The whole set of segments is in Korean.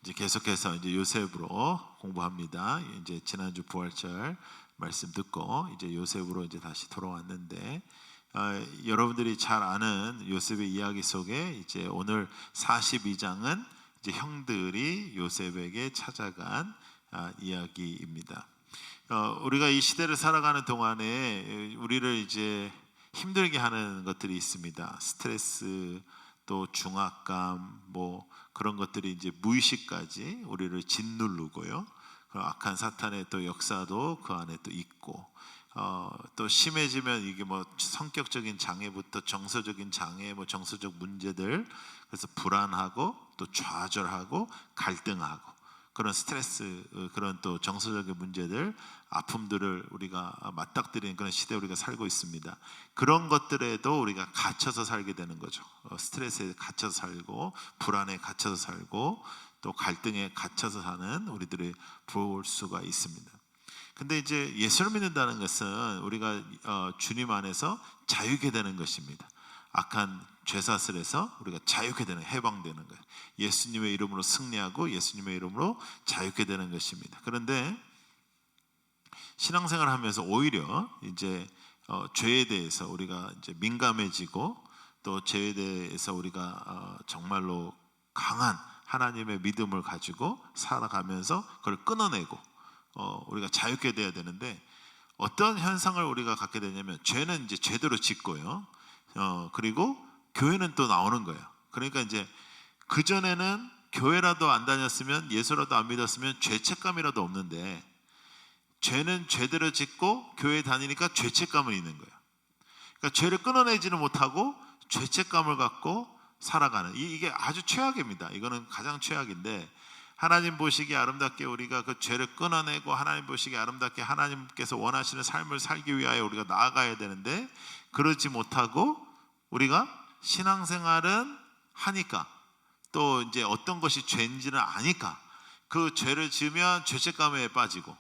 이제 계속해서 이제 요셉으로 공부합니다. 이제 지난주 부활절 말씀 듣고 이제 요셉으로 이제 다시 돌아왔는데, 여러분들이 잘 아는 요셉의 이야기 속에 이제 오늘 42장은 이제 형들이 요셉에게 찾아간 이야기입니다. 우리가 이 시대를 살아가는 동안에 우리를 이제 힘들게 하는 것들이 있습니다. 스트레스, 또 중압감, 뭐 그런 것들이 이제 무의식까지 우리를 짓누르고요. 악한 사탄의 또 역사도 그 안에 또 있고, 또 심해지면 이게 뭐 성격적인 장애부터 정서적인 장애, 뭐 정서적 문제들, 그래서 불안하고 또 좌절하고 갈등하고 그런 스트레스, 그런 또 정서적인 문제들, 아픔들을 우리가 맞닥뜨리는 그런 시대에 우리가 살고 있습니다. 그런 것들에도 우리가 갇혀서 살게 되는 거죠. 스트레스에 갇혀서 살고, 불안에 갇혀서 살고, 또 갈등에 갇혀서 사는 우리들이 볼 수가 있습니다. 근데 이제 예수를 믿는다는 것은 우리가 주님 안에서 자유게 되는 것입니다. 악한 죄사슬에서 우리가 자유게 되는, 해방되는 거예요. 예수님의 이름으로 승리하고 예수님의 이름으로 자유게 되는 것입니다. 그런데 신앙생활을 하면서 오히려 이제 죄에 대해서 우리가 이제 민감해지고, 또 죄에 대해서 우리가 정말로 강한 하나님의 믿음을 가지고 살아가면서 그걸 끊어내고 우리가 자유게 돼야 되는데, 어떤 현상을 우리가 갖게 되냐면, 죄는 이제 제대로 짓고요. 그리고 교회는 또 나오는 거예요. 그러니까 이제 그전에는 교회라도 안 다녔으면, 예수라도 안 믿었으면 죄책감이라도 없는데, 죄는 죄대로 짓고 교회 다니니까 죄책감은 있는 거예요. 그러니까 죄를 끊어내지는 못하고 죄책감을 갖고 살아가는, 이게 아주 최악입니다. 이거는 가장 최악인데, 하나님 보시기에 아름답게 우리가 그 죄를 끊어내고 하나님 보시기에 아름답게 하나님께서 원하시는 삶을 살기 위하여 우리가 나아가야 되는데, 그러지 못하고 우리가 신앙생활은 하니까, 또 이제 어떤 것이 죄인지는 아니까 그 죄를 지으면 죄책감에 빠지고,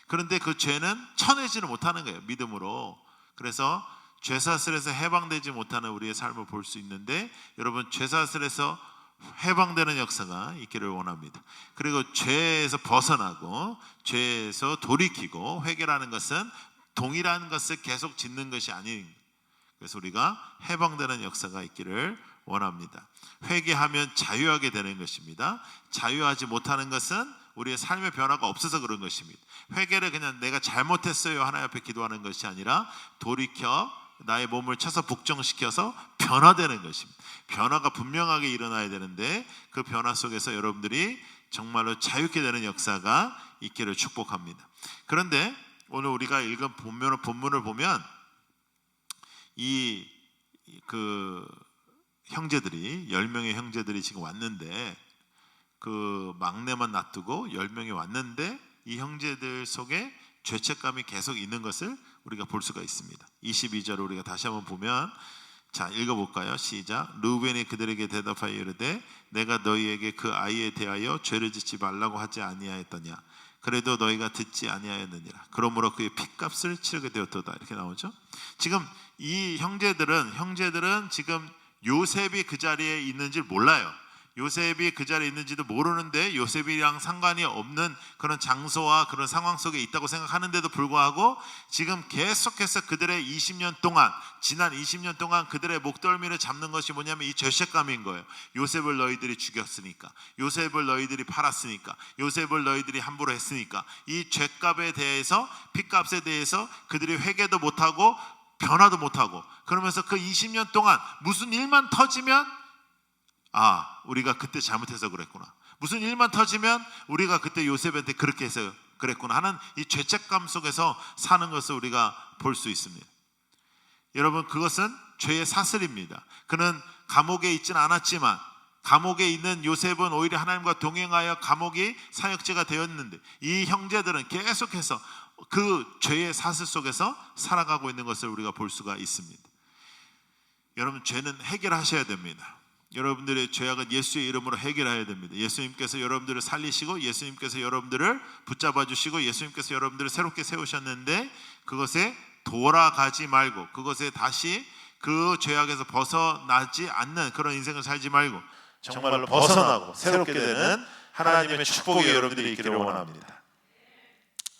그런데 그 죄는 쳐내지는 못하는 거예요, 믿음으로. 그래서 죄사슬에서 해방되지 못하는 우리의 삶을 볼 수 있는데, 여러분, 죄사슬에서 해방되는 역사가 있기를 원합니다. 그리고 죄에서 벗어나고 죄에서 돌이키고, 회개라는 것은 동일한 것을 계속 짓는 것이 아닌, 그래서 우리가 해방되는 역사가 있기를 원합니다. 회개하면 자유하게 되는 것입니다. 자유하지 못하는 것은 우리의 삶의 변화가 없어서 그런 것입니다. 회개를 그냥 내가 잘못했어요 하나님 앞에 기도하는 것이 아니라, 돌이켜 나의 몸을 쳐서 복종시켜서 변화되는 것입니다. 변화가 분명하게 일어나야 되는데, 그 변화 속에서 여러분들이 정말로 자유케 되는 역사가 있기를 축복합니다. 그런데 오늘 우리가 읽은 본문을 보면, 그 형제들이 10명의 형제들이 지금 왔는데, 그 막내만 놔두고 10명이 왔는데, 이 형제들 속에 죄책감이 계속 있는 것을 우리가 볼 수가 있습니다. 22절을 우리가 다시 한번 보면, 자, 읽어볼까요? 시작. 르우벤이 그들에게 대답하여 이르되, 내가 너희에게 그 아이에 대하여 죄를 짓지 말라고 하지 아니하였더냐? 그래도 너희가 듣지 아니하였느니라. 그러므로 그의 핏값을 치르게 되었도다. 이렇게 나오죠. 지금 이 형제들은 지금 요셉이 그 자리에 있는지 몰라요. 요셉이 그 자리에 있는지도 모르는데, 요셉이랑 상관이 없는 그런 장소와 그런 상황 속에 있다고 생각하는데도 불구하고, 지금 계속해서 그들의 20년 동안, 지난 20년 동안 그들의 목덜미를 잡는 것이 뭐냐면 이 죄책감인 거예요. 요셉을 너희들이 죽였으니까, 요셉을 너희들이 팔았으니까, 요셉을 너희들이 함부로 했으니까, 이 죄값에 대해서, 핏값에 대해서 그들이 회개도 못하고 변화도 못하고, 그러면서 그 20년 동안 무슨 일만 터지면, 우리가 그때 잘못해서 그랬구나, 무슨 일만 터지면 우리가 그때 요셉한테 그렇게 해서 그랬구나 하는 이 죄책감 속에서 사는 것을 우리가 볼 수 있습니다. 여러분, 그것은 죄의 사슬입니다. 그는 감옥에 있지는 않았지만, 감옥에 있는 요셉은 오히려 하나님과 동행하여 감옥이 사역제가 되었는데, 이 형제들은 계속해서 그 죄의 사슬 속에서 살아가고 있는 것을 우리가 볼 수가 있습니다. 여러분, 죄는 해결하셔야 됩니다. 여러분들의 죄악은 예수의 이름으로 해결해야 됩니다. 예수님께서 여러분들을 살리시고, 예수님께서 여러분들을 붙잡아 주시고, 예수님께서 여러분들을 새롭게 세우셨는데, 그것에 돌아가지 말고, 그것에 다시 그 죄악에서 벗어나지 않는 그런 인생을 살지 말고, 정말로 벗어나고 새롭게 되는 하나님의 축복이 여러분들이 있기를 원합니다.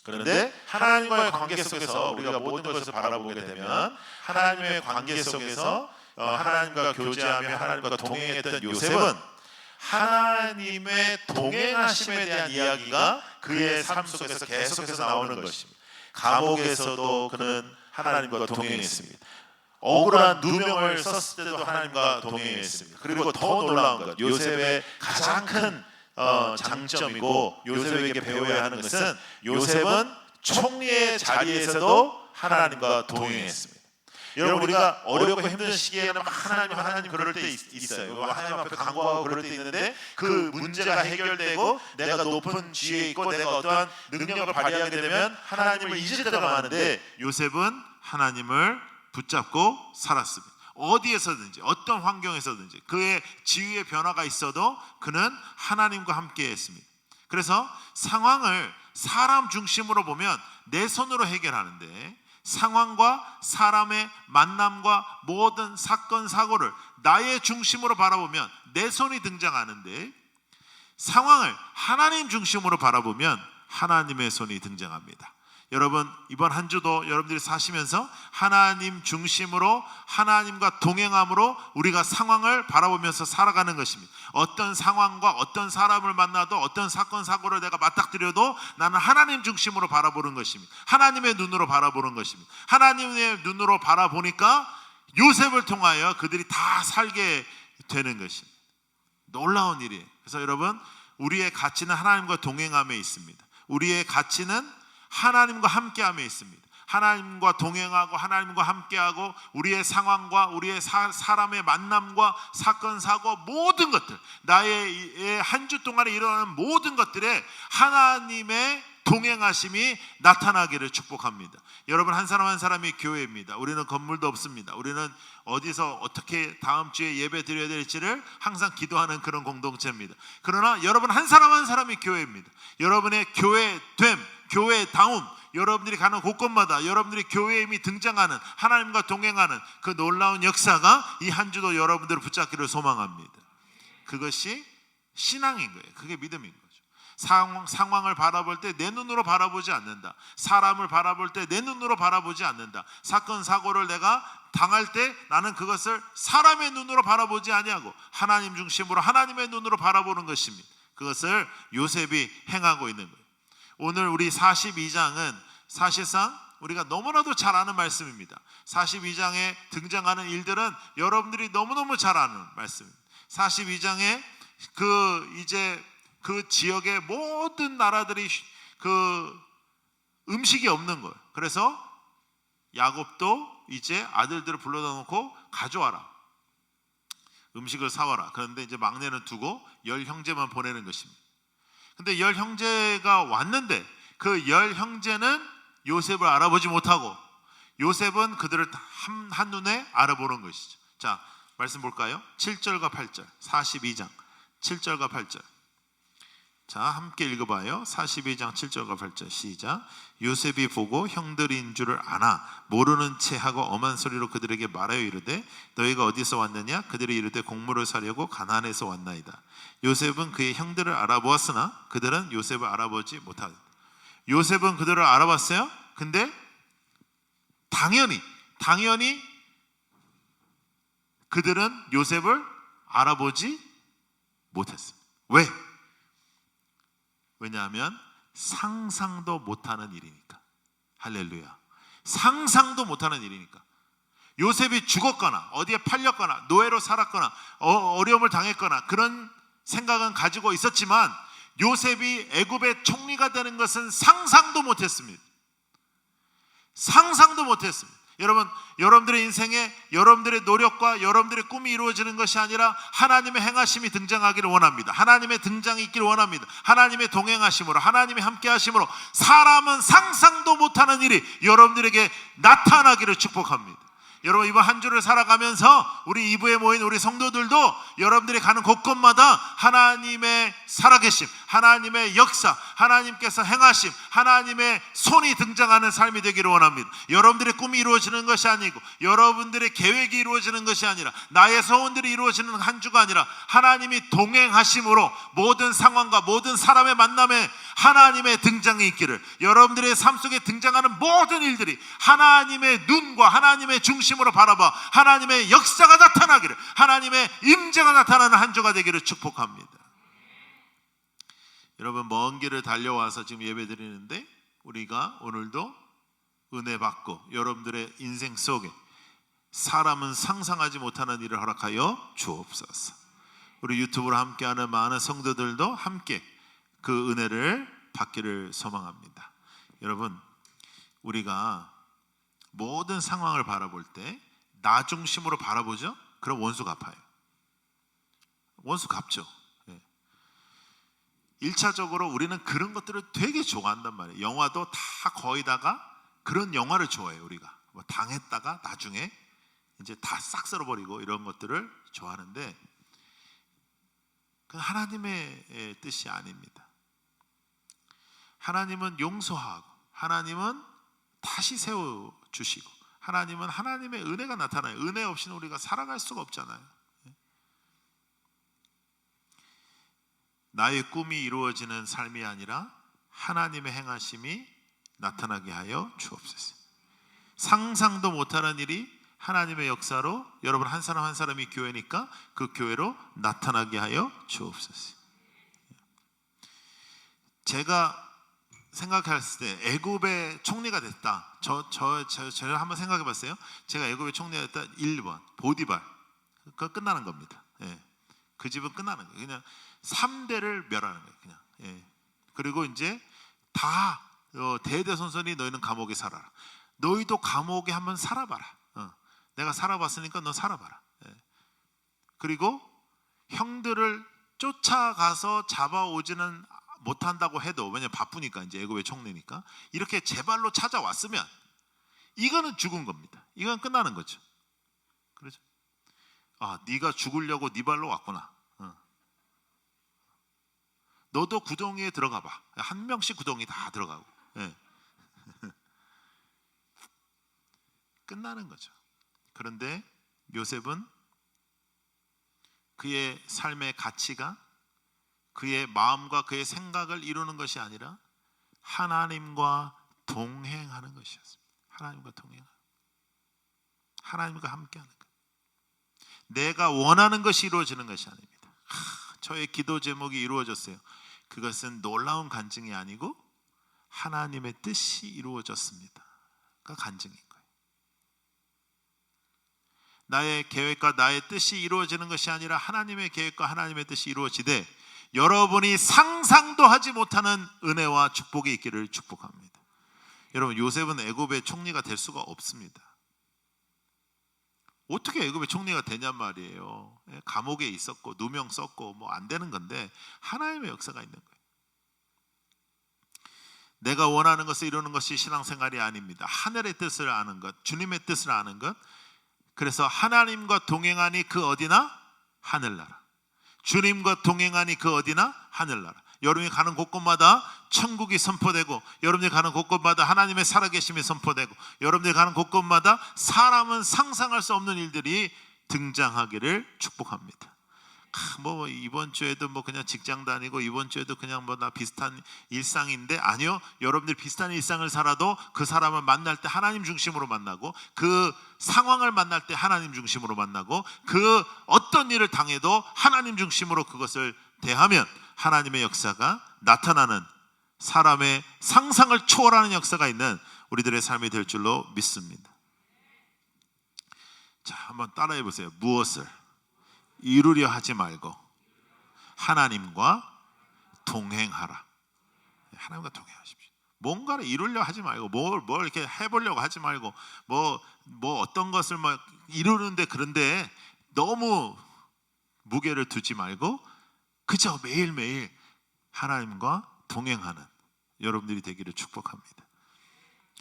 그런데 하나님과의 관계 속에서 우리가 모든 것을 바라보게 되면 하나님의 관계 속에서 하나님과 교제하며 하나님과 동행했던 요셉은 하나님의 동행하심에 대한 이야기가 그의 삶 속에서 계속해서 나오는 것입니다. 감옥에서도 그는 하나님과 동행했습니다. 억울한 누명을 썼을 때도 하나님과 동행했습니다. 그리고 더 놀라운 것, 요셉의 가장 큰 장점이고 요셉에게 배워야 하는 것은 요셉은 총리의 자리에서도 하나님과 동행했습니다. 여러분, 우리가 어렵고 힘든 시기에는 하나님 그럴 때 있어요. 하나님 앞에 간구하고 그럴 때 있는데 그 문제가 해결되고 내가 높은 지위에 있고 내가 어떠한 능력을 발휘하게 되면 하나님을 잊을 때가 많은데 요셉은 하나님을 붙잡고 살았습니다. 어디에서든지 어떤 환경에서든지 그의 지위의 변화가 있어도 그는 하나님과 함께 했습니다. 그래서 상황을 사람 중심으로 보면 내 손으로 해결하는데 상황과 사람의 만남과 모든 사건 사고를 나의 중심으로 바라보면 내 손이 등장하는데 상황을 하나님 중심으로 바라보면 하나님의 손이 등장합니다. 여러분, 이번 한 주도 여러분들이 사시면서 하나님 중심으로 하나님과 동행함으로 우리가 상황을 바라보면서 살아가는 것입니다. 어떤 상황과 어떤 사람을 만나도 어떤 사건 사고를 내가 맞닥뜨려도 나는 하나님 중심으로 바라보는 것입니다. 하나님의 눈으로 바라보는 것입니다. 하나님의 눈으로 바라보니까 요셉을 통하여 그들이 다 살게 되는 것입니다. 놀라운 일이에요. 그래서 여러분, 우리의 가치는 하나님과 동행함에 있습니다. 우리의 가치는 하나님과 함께함에 있습니다. 하나님과 동행하고 하나님과 함께하고 우리의 상황과 우리의 사람의 만남과 사건 사고 모든 것들, 나의 한 주 동안에 일어나는 모든 것들에 하나님의 동행하심이 나타나기를 축복합니다. 여러분, 한 사람 한 사람이 교회입니다. 우리는 건물도 없습니다. 우리는 어디서 어떻게 다음 주에 예배 드려야 될지를 항상 기도하는 그런 공동체입니다. 그러나 여러분 한 사람 한 사람이 교회입니다. 여러분의 교회됨, 교회다움, 여러분들이 가는 곳곳마다 여러분들이 교회에 이미 등장하는 하나님과 동행하는 그 놀라운 역사가 이 한 주도 여러분들을 붙잡기를 소망합니다. 그것이 신앙인 거예요. 그게 믿음인 거죠. 상황을 바라볼 때 내 눈으로 바라보지 않는다. 사람을 바라볼 때 내 눈으로 바라보지 않는다. 사건 사고를 내가 당할 때 나는 그것을 사람의 눈으로 바라보지 아니하고 하나님 중심으로 하나님의 눈으로 바라보는 것입니다. 그것을 요셉이 행하고 있는 거예요. 오늘 우리 42장은 사실상 우리가 너무나도 잘 아는 말씀입니다. 42장에 등장하는 일들은 여러분들이 너무너무 잘 아는 말씀입니다. 42장에 그 지역의 모든 나라들이 그 음식이 없는 거예요. 그래서 야곱도 이제 아들들을 불러다 놓고 가져와라, 음식을 사와라. 그런데 이제 막내는 두고 10 형제만 보내는 것입니다. 근데 10 형제가 왔는데 그 10 형제는 요셉을 알아보지 못하고 요셉은 그들을 한눈에 알아보는 것이죠. 자, 말씀 볼까요? 7절과 8절, 42장 7절과 8절. 자, 함께 읽어봐요. 42장 7절과 8절 시작. 요셉이 보고 형들인 줄을 아나 모르는 채 하고 엄한 소리로 그들에게 말하여 이르되 너희가 어디서 왔느냐? 그들이 이르되 곡물을 사려고 가나안에서 왔나이다. 요셉은 그의 형들을 알아보았으나 그들은 요셉을 알아보지 못하다. 요셉은 그들을 알아봤어요. 근데 당연히 그들은 요셉을 알아보지 못했어요. 왜? 왜냐하면 상상도 못하는 일이니까. 할렐루야. 상상도 못하는 일이니까. 요셉이 죽었거나 어디에 팔렸거나 노예로 살았거나 어려움을 당했거나 그런 생각은 가지고 있었지만 요셉이 애굽의 총리가 되는 것은 상상도 못했습니다. 상상도 못했습니다. 여러분, 여러분들의 인생에 여러분들의 노력과 여러분들의 꿈이 이루어지는 것이 아니라 하나님의 행하심이 등장하기를 원합니다. 하나님의 등장이 있기를 원합니다. 하나님의 동행하심으로, 하나님의 함께하심으로 사람은 상상도 못하는 일이 여러분들에게 나타나기를 축복합니다. 여러분, 이번 한 주를 살아가면서 우리 2부에 모인 우리 성도들도 여러분들이 가는 곳곳마다 하나님의 살아계심, 하나님의 역사, 하나님께서 행하심, 하나님의 손이 등장하는 삶이 되기를 원합니다. 여러분들의 꿈이 이루어지는 것이 아니고 여러분들의 계획이 이루어지는 것이 아니라 나의 소원들이 이루어지는 한 주가 아니라 하나님이 동행하심으로 모든 상황과 모든 사람의 만남에 하나님의 등장이 있기를, 여러분들의 삶 속에 등장하는 모든 일들이 하나님의 눈과 하나님의 중심으로 바라봐 하나님의 역사가 나타나기를, 하나님의 임재가 나타나는 한 주가 되기를 축복합니다. 여러분, 먼 길을 달려와서 지금 예배 드리는데 우리가 오늘도 은혜 받고 여러분들의 인생 속에 사람은 상상하지 못하는 일을 허락하여 주옵소서. 우리 유튜브로 함께하는 많은 성도들도 함께 그 은혜를 받기를 소망합니다. 여러분, 우리가 모든 상황을 바라볼 때 나 중심으로 바라보죠? 그럼 원수 갚아요. 원수 갚죠. 1차적으로 우리는 그런 것들을 되게 좋아한단 말이에요. 영화도 다 거의 다가 그런 영화를 좋아해요. 우리가 뭐 당했다가 나중에 이제 다 싹 쓸어버리고 이런 것들을 좋아하는데, 그건 하나님의 뜻이 아닙니다. 하나님은 용서하고 하나님은 다시 세워주시고 하나님은 하나님의 은혜가 나타나요. 은혜 없이는 우리가 살아갈 수가 없잖아요. 나의 꿈이 이루어지는 삶이 아니라 하나님의 행하심이 나타나게 하여 주옵소서. 상상도 못하는 일이 하나님의 역사로 여러분 한 사람 한 사람이 교회니까 그 교회로 나타나게 하여 주옵소서. 제가 생각했을 때 애굽의 총리가 됐다. 저를 한번 생각해 봤어요. 제가 애굽의 총리가 됐다. 1번 보디발. 그거 끝나는 겁니다. 그 집은 끝나는 거예요. 그냥 3대를 멸하는 거예요. 그냥. 그리고 이제 다 대대손손이 너희는 감옥에 살아라. 너희도 감옥에 한번 살아봐라. 내가 살아봤으니까 너 살아봐라. 그리고 형들을 쫓아가서 잡아오지는 못한다고 해도, 왜냐면 바쁘니까 이제 애굽의 총리니까 이렇게 제 발로 찾아왔으면 이거는 죽은 겁니다. 이건 끝나는 거죠. 그렇죠? 아, 네가 죽으려고 네 발로 왔구나. 너도 구덩이에 들어가 봐. 한 명씩 구덩이 다 들어가고. 끝나는 거죠. 그런데 요셉은 그의 삶의 가치가 그의 마음과 그의 생각을 이루는 것이 아니라 하나님과 동행하는 것이었습니다. 하나님과 동행하는, 하나님과 함께하는 것. 내가 원하는 것이 이루어지는 것이 아닙니다. 저의 기도 제목이 이루어졌어요. 그것은 놀라운 간증이 아니고 하나님의 뜻이 이루어졌습니다가 간증인 거예요. 나의 계획과 나의 뜻이 이루어지는 것이 아니라 하나님의 계획과 하나님의 뜻이 이루어지되 여러분이 상상도 하지 못하는 은혜와 축복이 있기를 축복합니다. 여러분, 요셉은 애굽의 총리가 될 수가 없습니다. 어떻게 애굽의 총리가 되냔 말이에요. 감옥에 있었고 누명 썼고 뭐 안 되는 건데 하나님의 역사가 있는 거예요. 내가 원하는 것을 이루는 것이 신앙생활이 아닙니다. 하늘의 뜻을 아는 것, 주님의 뜻을 아는 것. 그래서 하나님과 동행하니 그 어디나 하늘나라. 주님과 동행하니 그 어디나 하늘나라. 여러분이 가는 곳곳마다 천국이 선포되고 여러분이 가는 곳곳마다 하나님의 살아계심이 선포되고 여러분들이 가는 곳곳마다 사람은 상상할 수 없는 일들이 등장하기를 축복합니다. 뭐 이번 주에도 뭐 그냥 직장 다니고 이번 주에도 그냥 뭐 나 비슷한 일상인데, 아니요. 여러분들 비슷한 일상을 살아도 그 사람을 만날 때 하나님 중심으로 만나고 그 상황을 만날 때 하나님 중심으로 만나고 그 어떤 일을 당해도 하나님 중심으로 그것을 대하면 하나님의 역사가 나타나는, 사람의 상상을 초월하는 역사가 있는 우리들의 삶이 될 줄로 믿습니다. 자, 한번 따라해 보세요. 무엇을 이루려 하지 말고 하나님과 동행하라. 하나님과 동행하십시오. 뭔가를 이루려 하지 말고 뭘 이렇게 해보려고 하지 말고 뭐 어떤 것을 막 이루는데 그런데 너무 무게를 두지 말고 그저 매일매일 하나님과 동행하는 여러분들이 되기를 축복합니다.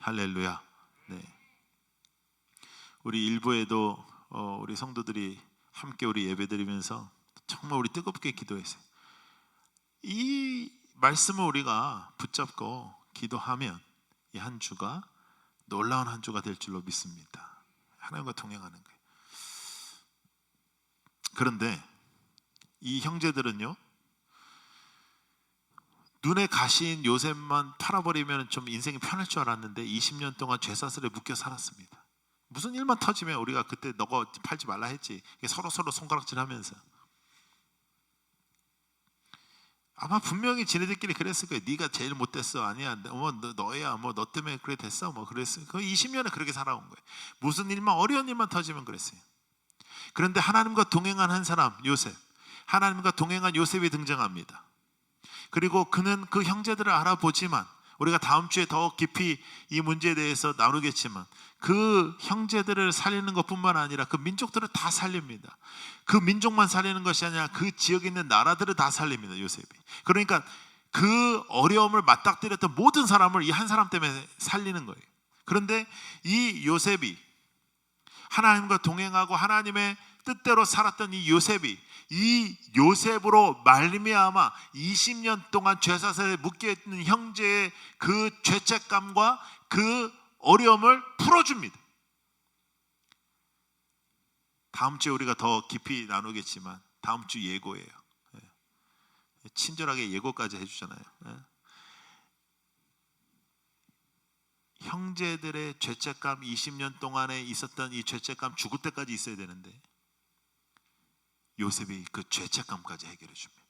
할렐루야. 네. 우리 일부에도 우리 성도들이 함께 우리 예배드리면서 정말 우리 뜨겁게 기도했어요. 이 말씀을 우리가 붙잡고 기도하면 이 한 주가 놀라운 한 주가 될 줄로 믿습니다. 하나님과 동행하는 거예요. 그런데 이 형제들은요, 눈에 가시인 요셉만 팔아버리면 좀 인생이 편할 줄 알았는데 20년 동안 죄사슬에 묶여 살았습니다. 무슨 일만 터지면 우리가 그때 너가 팔지 말라 했지, 서로 손가락질하면서 아마 분명히 지네들끼리 그랬을 거예요. 네가 제일 못됐어. 아니야, 너야, 너 때문에 그래 됐어. 그랬어요. 그 20년을 그렇게 살아온 거예요. 무슨 일만, 어려운 일만 터지면 그랬어요. 그런데 하나님과 동행한 한 사람, 요셉, 하나님과 동행한 요셉이 등장합니다. 그리고 그는 그 형제들을 알아보지만, 우리가 다음 주에 더 깊이 이 문제에 대해서 나누겠지만, 그 형제들을 살리는 것뿐만 아니라 그 민족들을 다 살립니다. 그 민족만 살리는 것이 아니라 그 지역에 있는 나라들을 다 살립니다, 요셉이. 그러니까 그 어려움을 맞닥뜨렸던 모든 사람을 이 한 사람 때문에 살리는 거예요. 그런데 이 요셉이, 하나님과 동행하고 하나님의 뜻대로 살았던 이 요셉이, 이 요셉으로 말미암아 20년 동안 죄사슬에 묶여있는 형제의 그 죄책감과 그 어려움을 풀어줍니다. 다음 주에 우리가 더 깊이 나누겠지만 다음 주 예고예요. 친절하게 예고까지 해주잖아요. 형제들의 죄책감, 20년 동안에 있었던 이 죄책감 죽을 때까지 있어야 되는데 요셉이 그 죄책감까지 해결해 줍니다.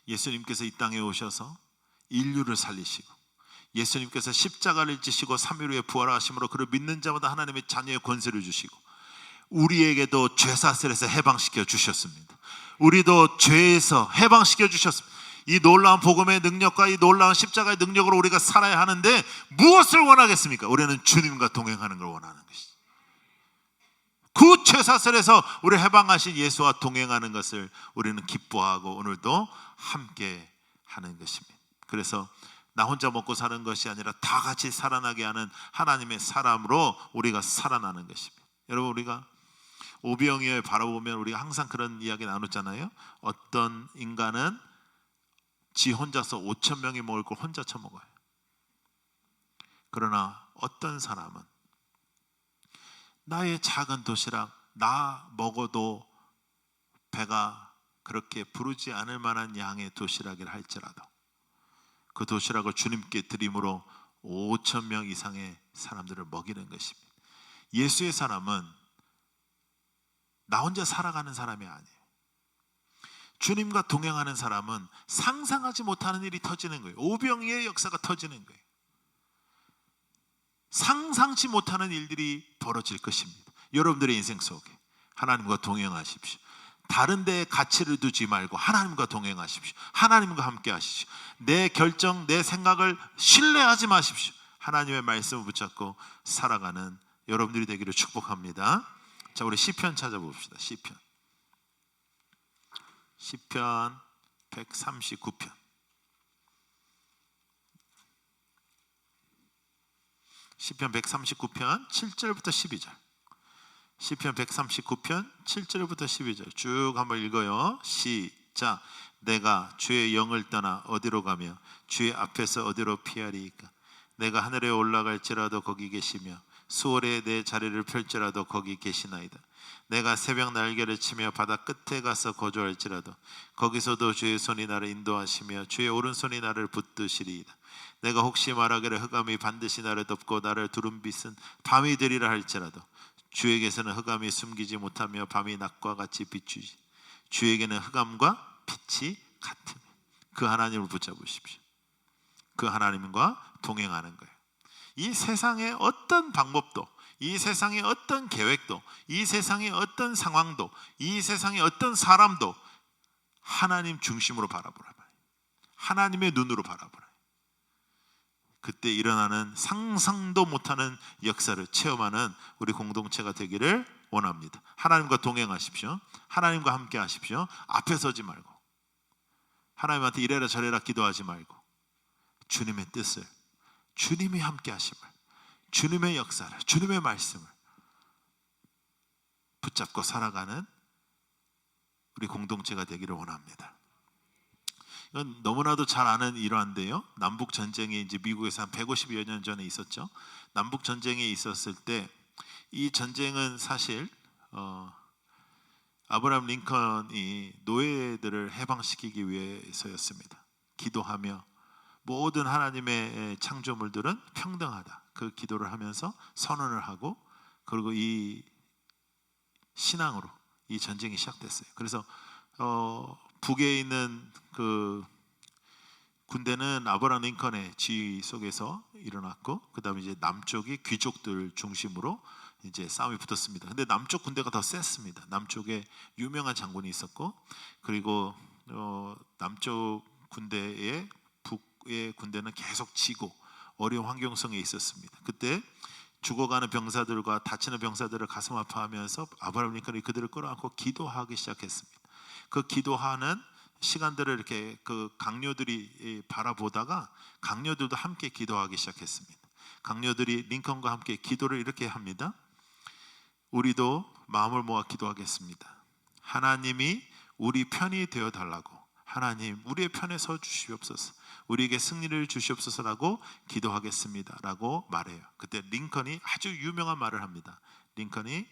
예수님께서 이 땅에 오셔서 인류를 살리시고, 예수님께서 십자가를 지시고 3일 후에 부활하심으로 그를 믿는 자마다 하나님의 자녀의 권세를 주시고, 우리에게도 죄사슬에서 해방시켜 주셨습니다. 우리도 죄에서 해방시켜 주셨습니다. 이 놀라운 복음의 능력과 이 놀라운 십자가의 능력으로 우리가 살아야 하는데 무엇을 원하겠습니까? 우리는 주님과 동행하는 걸 원하는 것이죠. 그 죄사슬에서 우리를 해방하신 예수와 동행하는 것을 우리는 기뻐하고 오늘도 함께 하는 것입니다. 그래서 나 혼자 먹고 사는 것이 아니라 다 같이 살아나게 하는 하나님의 사람으로 우리가 살아나는 것입니다. 여러분, 우리가 오병이어를 바라보면 우리가 항상 그런 이야기 나눴잖아요. 어떤 인간은 지 혼자서 5,000명이 먹을 걸 혼자 처먹어요. 그러나 어떤 사람은 나의 작은 도시락, 나 먹어도 배가 그렇게 부르지 않을 만한 양의 도시락을 할지라도 그 도시락을 주님께 드림으로 5,000명 이상의 사람들을 먹이는 것입니다. 예수의 사람은 나 혼자 살아가는 사람이 아니에요. 주님과 동행하는 사람은 상상하지 못하는 일이 터지는 거예요. 오병이의 역사가 터지는 거예요. 상상치 못하는 일들이 벌어질 것입니다. 여러분들의 인생 속에 하나님과 동행하십시오. 다른 데에 가치를 두지 말고 하나님과 동행하십시오. 하나님과 함께 하십시오. 내 결정, 내 생각을 신뢰하지 마십시오. 하나님의 말씀을 붙잡고 살아가는 여러분들이 되기를 축복합니다. 자, 우리 시편 찾아봅시다. 시편 139편. 시편 139편 7절부터 12절. 시편 139편 7절부터 12절 쭉 한번 읽어요. 시작. 내가 주의 영을 떠나 어디로 가며 주의 앞에서 어디로 피하리이까? 내가 하늘에 올라갈지라도 거기 계시며 수월에 내 자리를 펼지라도 거기 계시나이다. 내가 새벽 날개를 치며 바다 끝에 가서 거주할지라도 거기서도 주의 손이 나를 인도하시며 주의 오른손이 나를 붙드시리이다. 내가 혹시 말하기를 흑암이 반드시 나를 덮고 나를 두른 빛은 밤이 되리라 할지라도 주에게서는 흑암이 숨기지 못하며 밤이 낮과 같이 비추지. 주에게는 흑암과 빛이 같으며. 그 하나님을 붙잡으십시오. 그 하나님과 동행하는 거예요. 이 세상의 어떤 방법도, 이 세상의 어떤 계획도, 이 세상의 어떤 상황도, 이 세상의 어떤 사람도 하나님 중심으로 바라보라. 하나님의 눈으로 바라보라. 그때 일어나는 상상도 못하는 역사를 체험하는 우리 공동체가 되기를 원합니다. 하나님과 동행하십시오. 하나님과 함께 하십시오. 앞에 서지 말고 하나님한테 이래라 저래라 기도하지 말고 주님의 뜻을, 주님이 함께 하심을, 주님의 역사를, 주님의 말씀을 붙잡고 살아가는 우리 공동체가 되기를 원합니다. 이건 너무나도 잘 아는 일화인데요. 남북 전쟁이 이제 미국에서 한 150여 년 전에 있었죠. 남북 전쟁이 있었을 때 이 전쟁은 사실 아브라함 링컨이 노예들을 해방시키기 위해서였습니다. 기도하며 모든 하나님의 창조물들은 평등하다, 그 기도를 하면서 선언을 하고, 그리고 이 신앙으로 이 전쟁이 시작됐어요. 그래서 북에 있는 그 군대는 아브라함 링컨의 지휘 속에서 일어났고, 그다음에 이제 남쪽이 귀족들 중심으로 이제 싸움이 붙었습니다. 근데 남쪽 군대가 더 셌습니다. 남쪽에 유명한 장군이 있었고, 그리고 남쪽 군대에 북의 군대는 계속 지고 어려운 환경성에 있었습니다. 그때 죽어가는 병사들과 다치는 병사들을 가슴 아파하면서 아브라함 링컨이 그들을 끌어안고 기도하기 시작했습니다. 그 기도하는 시간들을 이렇게 그 강요들이 바라보다가 강요들도 함께 기도하기 시작했습니다. 강요들이 링컨과 함께 기도를 이렇게 합니다. 우리도 마음을 모아 기도하겠습니다. 하나님이 우리 편이 되어 달라고, 하나님 우리의 편에 서 주시옵소서, 우리에게 승리를 주시옵소서라고 기도하겠습니다 라고 말해요. 그때 링컨이 아주 유명한 말을 합니다. 링컨이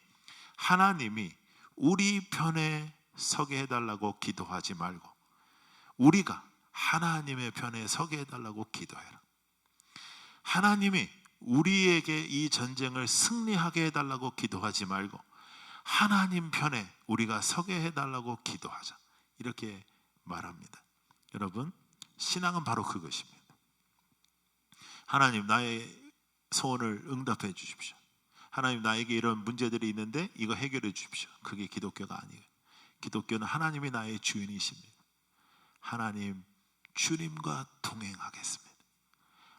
하나님이 우리 편에 서게 해달라고 기도하지 말고 우리가 하나님의 편에 서게 해달라고 기도해라. 하나님이 우리에게 이 전쟁을 승리하게 해달라고 기도하지 말고 하나님 편에 우리가 서게 해달라고 기도하자, 이렇게 말합니다. 여러분, 신앙은 바로 그것입니다. 하나님, 나의 소원을 응답해 주십시오. 하나님, 나에게 이런 문제들이 있는데 이거 해결해 주십시오. 그게 기독교가 아니에요. 기독교는 하나님이 나의 주인이십니다. 하나님, 주님과 동행하겠습니다.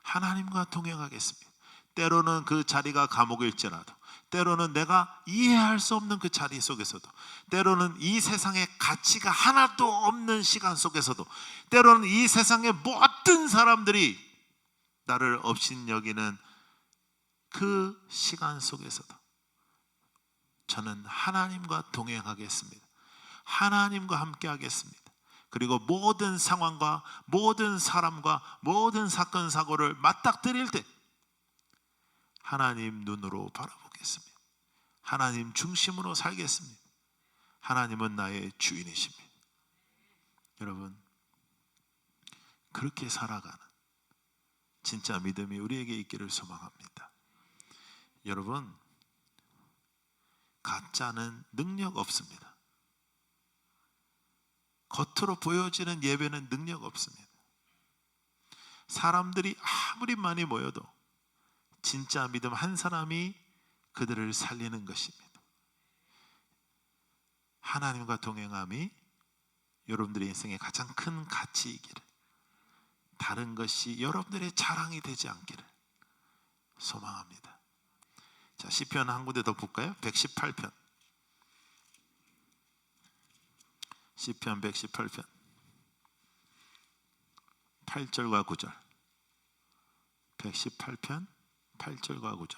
하나님과 동행하겠습니다. 때로는 그 자리가 감옥일지라도, 때로는 내가 이해할 수 없는 그 자리 속에서도, 때로는 이 세상에 가치가 하나도 없는 시간 속에서도, 때로는 이 세상의 모든 사람들이 나를 업신여기는 그 시간 속에서도 저는 하나님과 동행하겠습니다. 하나님과 함께 하겠습니다. 그리고 모든 상황과 모든 사람과 모든 사건 사고를 맞닥뜨릴 때 하나님 눈으로 바라보겠습니다. 하나님 중심으로 살겠습니다. 하나님은 나의 주인이십니다. 여러분, 그렇게 살아가는 진짜 믿음이 우리에게 있기를 소망합니다. 여러분, 가짜는 능력 없습니다. 겉으로 보여지는 예배는 능력 없습니다. 사람들이 아무리 많이 모여도 진짜 믿음 한 사람이 그들을 살리는 것입니다. 하나님과 동행함이 여러분들의 인생의 가장 큰 가치이기를, 다른 것이 여러분들의 자랑이 되지 않기를 소망합니다. 자, 시편 한 군데 더 볼까요? 118편. 시편 118편 8절과 9절. 118편 8절과 9절.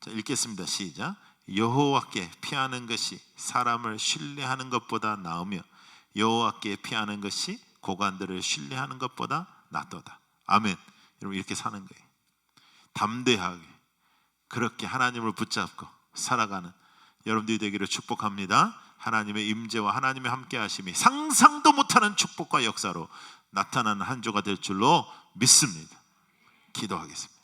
자, 읽겠습니다. 시작. 여호와께 피하는 것이 사람을 신뢰하는 것보다 나으며 여호와께 피하는 것이 고관들을 신뢰하는 것보다 낫도다. 아멘. 여러분, 이렇게 사는 거예요. 담대하게 그렇게 하나님을 붙잡고 살아가는 여러분들이 되기를 축복합니다. 하나님의 임재와 하나님의 함께하심이 상상도 못하는 축복과 역사로 나타나는 한 주가 될 줄로 믿습니다. 기도하겠습니다.